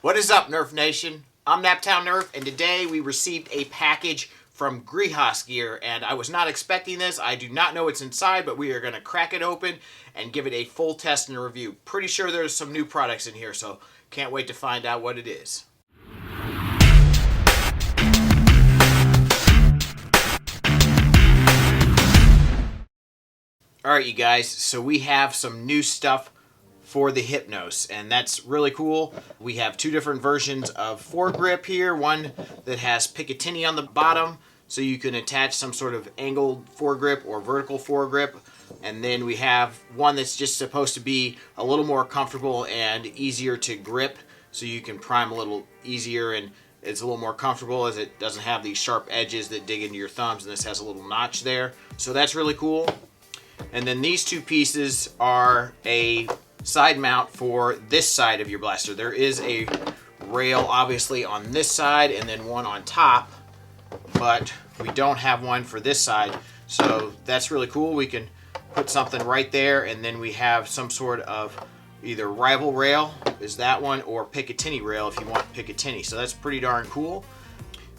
What is up, Nerf Nation? I'm Naptown Nerf, and today we received a package from GreehasGear, and I was not expecting this. I do not know what's inside, but we are going to crack it open and give it a full test and review. Pretty sure there's some new products in here, so can't wait to find out what it is. Alright, you guys, so we have some new stuff for the Hypnos, and that's really cool. We have two different versions of Foregrip here, one that has Picatinny on the bottom, so you can attach some sort of angled foregrip or vertical foregrip, and then we have one that's just supposed to be a little more comfortable and easier to grip, so you can prime a little easier, and it's a little more comfortable as it doesn't have these sharp edges that dig into your thumbs, and this has a little notch there, so that's really cool. And then these two pieces are a side mount for this side of your blaster. There is a rail obviously on this side and then one on top, but we don't have one for this side, so that's really cool. We can put something right there, and then we have some sort of either rival rail is that one, or Picatinny rail if you want Picatinny, so that's pretty darn cool.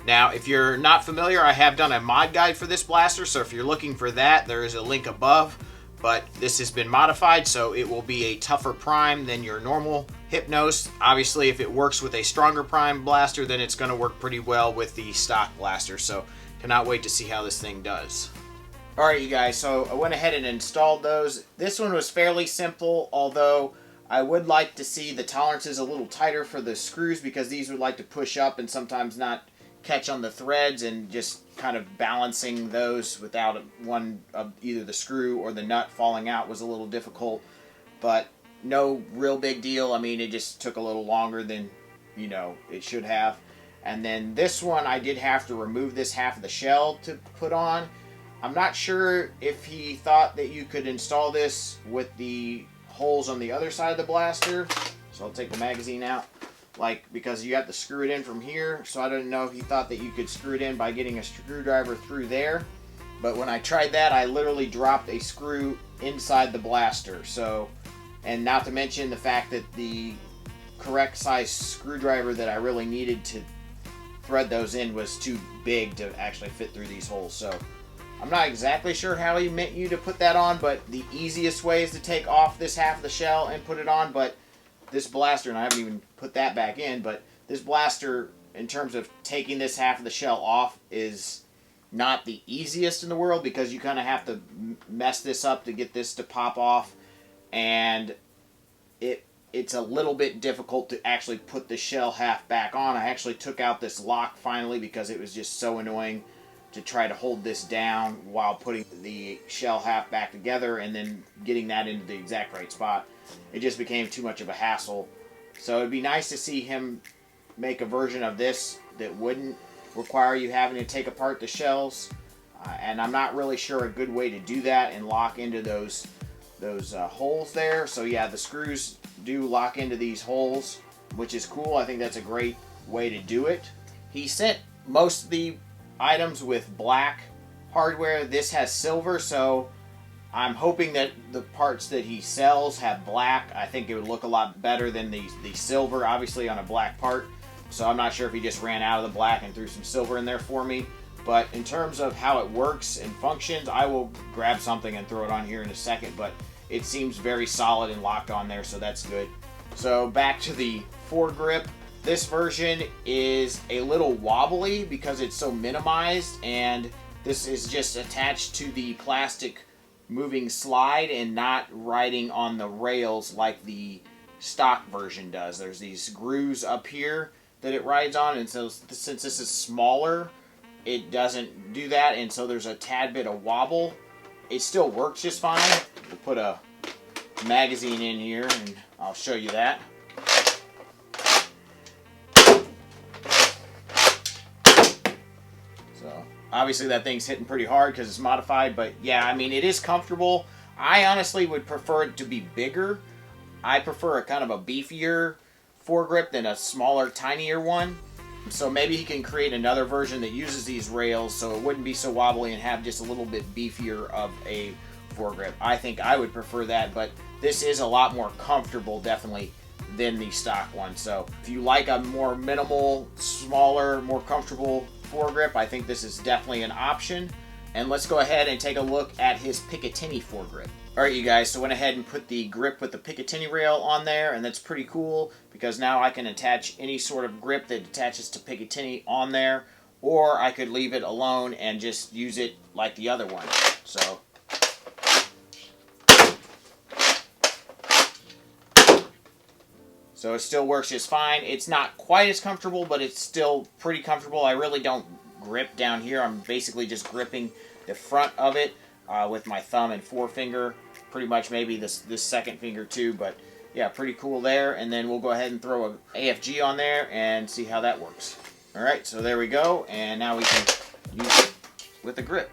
Now, if you're not familiar, I have done a mod guide for this blaster, so if you're looking for that, there is a link above. But this has been modified, so it will be a tougher prime than your normal Hypnos. Obviously, if it works with a stronger prime blaster, then it's going to work pretty well with the stock blaster. So, cannot wait to see how this thing does. Alright, you guys, so I went ahead and installed those. This one was fairly simple, although I would like to see the tolerances a little tighter for the screws, because these would like to push up and sometimes not catch on the threads, and just kind of balancing those without one of either the screw or the nut falling out was a little difficult, but no real big deal. I mean, it just took a little longer than, you know, it should have. And then this one, I did have to remove this half of the shell to put on. I'm not sure if he thought that you could install this with the holes on the other side of the blaster, so I'll take the magazine out. Because you have to screw it in from here, so I don't know if he thought that you could screw it in by getting a screwdriver through there. But when I tried that, I literally dropped a screw inside the blaster. So, and not to mention the fact that the correct size screwdriver that I really needed to thread those in was too big to actually fit through these holes. So, I'm not exactly sure how he meant you to put that on, but the easiest way is to take off this half of the shell and put it on. But this blaster, and I haven't even put that back in, but this blaster, in terms of taking this half of the shell off, is not the easiest in the world, because you kind of have to mess this up to get this to pop off, and it's a little bit difficult to actually put the shell half back on. I actually took out this lock finally because it was just so annoying to try to hold this down while putting the shell half back together and then getting that into the exact right spot. It just became too much of a hassle. So it'd be nice to see him make a version of this that wouldn't require you having to take apart the shells. And I'm not really sure a good way to do that and lock into those holes there. So yeah, the screws do lock into these holes, which is cool. I think that's a great way to do it. He sent most of the items with black hardware. This has silver, so I'm hoping that the parts that he sells have black. I think it would look a lot better than the silver, obviously, on a black part. So I'm not sure if he just ran out of the black and threw some silver in there for me. But in terms of how it works and functions, I will grab something and throw it on here in a second. But it seems very solid and locked on there, so that's good. So back to the foregrip. This version is a little wobbly because it's so minimized, and this is just attached to the plastic moving slide and not riding on the rails like the stock version does. There's these grooves up here that it rides on, and so since this is smaller, it doesn't do that, and so there's a tad bit of wobble. It still works just fine. We'll put a magazine in here and I'll show you that. Obviously that thing's hitting pretty hard because it's modified, but yeah, I mean, it is comfortable. I honestly would prefer it to be bigger. I prefer a kind of a beefier foregrip than a smaller, tinier one. So maybe he can create another version that uses these rails so it wouldn't be so wobbly and have just a little bit beefier of a foregrip. I think I would prefer that, but this is a lot more comfortable, definitely, than the stock one. So if you like a more minimal, smaller, more comfortable foregrip, I think this is definitely an option. And let's go ahead and take a look at his Picatinny foregrip. Alright you guys, so went ahead and put the grip with the Picatinny rail on there, and that's pretty cool because now I can attach any sort of grip that attaches to Picatinny on there, or I could leave it alone and just use it like the other one. So it still works just fine. It's not quite as comfortable, but it's still pretty comfortable. I really don't grip down here. I'm basically just gripping the front of it with my thumb and forefinger. Pretty much maybe this second finger too, but yeah, pretty cool there. And then we'll go ahead and throw a AFG on there and see how that works. Alright, so there we go. And now we can use it with the grip.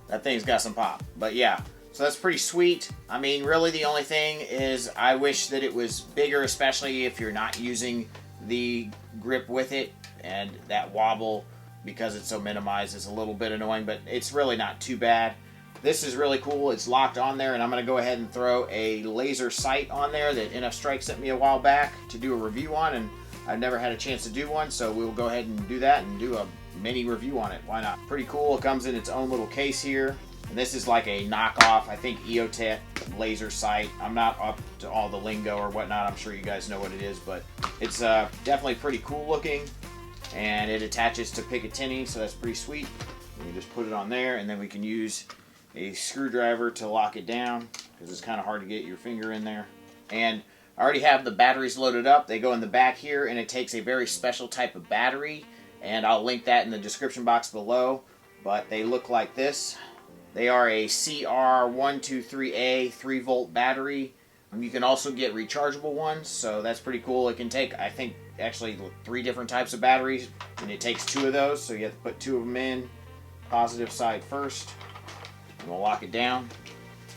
That thing's got some pop. But yeah. So that's pretty sweet. I mean, really the only thing is I wish that it was bigger, especially if you're not using the grip with it, and that wobble, because it's so minimized, is a little bit annoying, but it's really not too bad. This is really cool. It's locked on there, and I'm going to go ahead and throw a laser sight on there that NFStrike sent me a while back to do a review on, and I've never had a chance to do one, so we'll go ahead and do that and do a mini review on it. Why not? Pretty cool. It comes in its own little case here. And this is like a knockoff, I think, EOTech laser sight. I'm not up to all the lingo or whatnot. I'm sure you guys know what it is, but it's definitely pretty cool looking. And it attaches to Picatinny, so that's pretty sweet. We just put it on there, and then we can use a screwdriver to lock it down, because it's kind of hard to get your finger in there. And I already have the batteries loaded up. They go in the back here, and it takes a very special type of battery. And I'll link that in the description box below. But they look like this. They are a CR123A 3-volt battery. You can also get rechargeable ones, so that's pretty cool. It can take, I think, actually 3 different types of batteries, and it takes 2 of those, so you have to put 2 of them in. Positive side first, and we'll lock it down.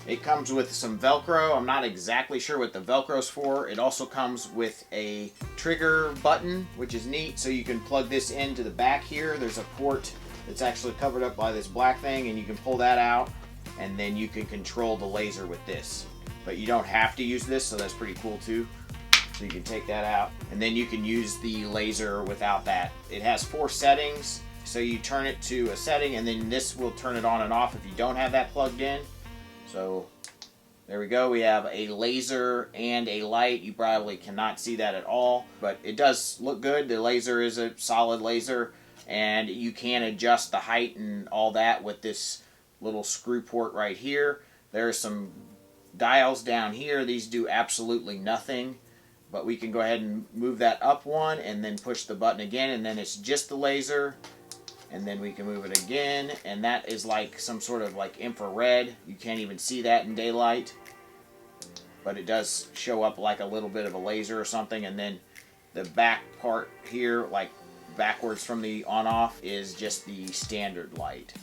It comes with some Velcro. I'm not exactly sure what the Velcro's for. It also comes with a trigger button, which is neat, so you can plug this into the back here. There's a port it's actually covered up by this black thing, and you can pull that out, and then you can control the laser with this. But you don't have to use this, so that's pretty cool too. So you can take that out, and then you can use the laser without that. It has 4 settings, so you turn it to a setting, and then this will turn it on and off if you don't have that plugged in. So there we go. We have a laser and a light. You probably cannot see that at all, but it does look good. The laser is a solid laser. And you can adjust the height and all that with this little screw port right here. There's some dials down here. These do absolutely nothing. But we can go ahead and move that up one and then push the button again. And then it's just the laser. And then we can move it again. And that is like some sort of like infrared. You can't even see that in daylight. But it does show up like a little bit of a laser or something. And then the back part here, like backwards from the on-off, is just the standard light.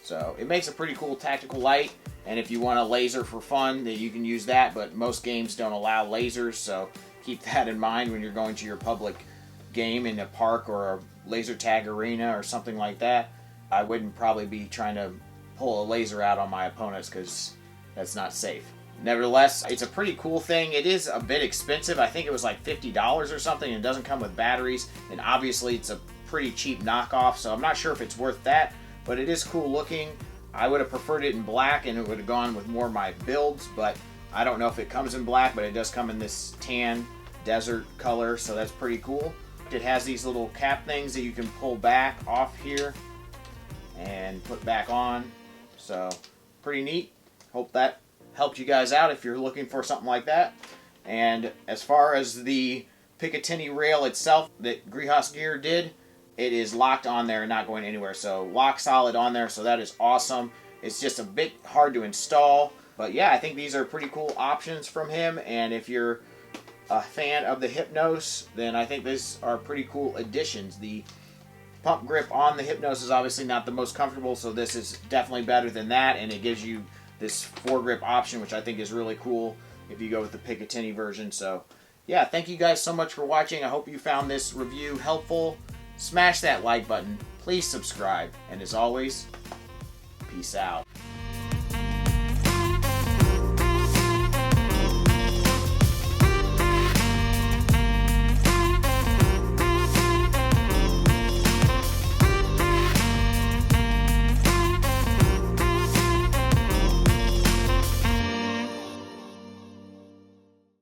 So it makes a pretty cool tactical light, and if you want a laser for fun, then you can use that, but most games don't allow lasers, so keep that in mind when you're going to your public game in a park or a laser tag arena or something like that. I wouldn't probably be trying to pull a laser out on my opponents, because that's not safe. Nevertheless, it's a pretty cool thing. It is a bit expensive. I think it was like $50 or something, and it doesn't come with batteries. And obviously, it's a pretty cheap knockoff, so I'm not sure if it's worth that, but it is cool looking. I would have preferred it in black, and it would have gone with more of my builds, but I don't know if it comes in black, but it does come in this tan desert color, so that's pretty cool. It has these little cap things that you can pull back off here and put back on, so pretty neat. Hope that helped you guys out if you're looking for something like that. And as far as the Picatinny rail itself that GreehasGear did, it is locked on there and not going anywhere. So lock solid on there, so that is awesome. It's just a bit hard to install, but yeah, I think these are pretty cool options from him. And if you're a fan of the Hypnos, then I think these are pretty cool additions. The pump grip on the Hypnos is obviously not the most comfortable, so this is definitely better than that, and it gives you this foregrip option, which I think is really cool if you go with the Picatinny version. So yeah, thank you guys so much for watching. I hope you found this review helpful. Smash that like button, please subscribe, and as always, peace out.